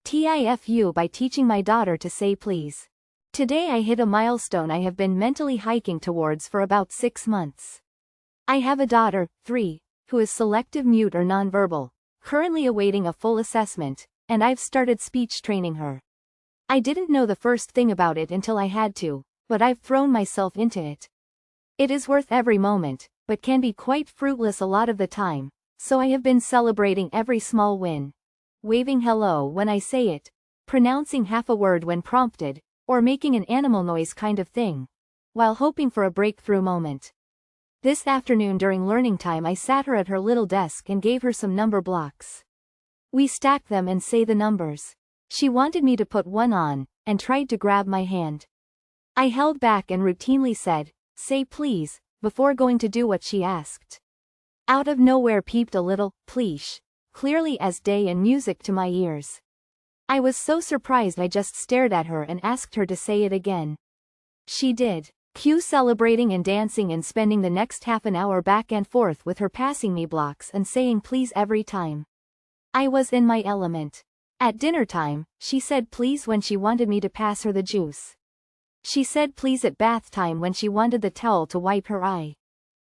TIFU by teaching my daughter to say please. Today I hit a milestone I have been mentally hiking towards for about 6 months. I have a daughter, 3, who is selective mute or nonverbal, currently awaiting a full assessment, and I've started speech training her. I didn't know the first thing about it until I had to, but I've thrown myself into it. It is worth every moment, but can be quite fruitless a lot of the time, so I have been celebrating every small win. Waving hello when I say it, pronouncing half a word when prompted, or making an animal noise kind of thing, while hoping for a breakthrough moment. This afternoon during learning time I sat her at her little desk and gave her some number blocks. We stacked them and say the numbers. She wanted me to put one on, and tried to grab my hand. I held back and routinely said, "Say please," before going to do what she asked. Out of nowhere peeped a little please, clearly as day and music to my ears. I was so surprised I just stared at her and asked her to say it again. She did. Cue celebrating and dancing and spending the next half an hour back and forth with her passing me blocks and saying please every time. I was in my element. At dinner time, she said please when she wanted me to pass her the juice. She said please at bath time when she wanted the towel to wipe her eye.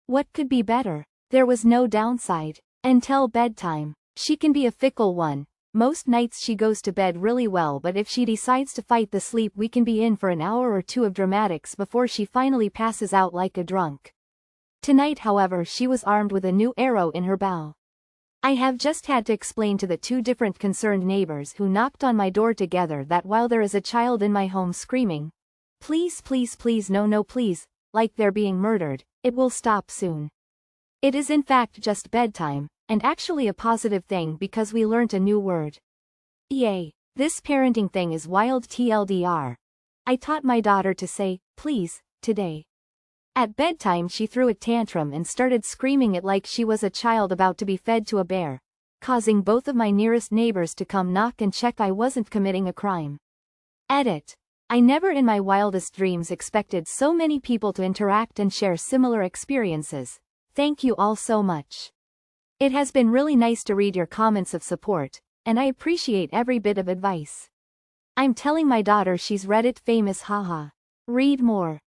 What could be better? There was no downside. Until bedtime. She can be a fickle one. Most nights she goes to bed really well, but if she decides to fight the sleep we can be in for an hour or two of dramatics before she finally passes out like a drunk. Tonight however she was armed with a new arrow in her bow. I have just had to explain to the 2 different concerned neighbors who knocked on my door together that while there is a child in my home screaming, "Please please please no no please," like they're being murdered, it will stop soon. It is in fact just bedtime, and actually a positive thing because we learnt a new word. Yay, this parenting thing is wild TLDR. I taught my daughter to say, please, today. At bedtime she threw a tantrum and started screaming it like she was a child about to be fed to a bear, causing both of my nearest neighbors to come knock and check I wasn't committing a crime. Edit. I never in my wildest dreams expected so many people to interact and share similar experiences. Thank you all so much. It has been really nice to read your comments of support, and I appreciate every bit of advice. I'm telling my daughter she's Reddit famous haha. Read more.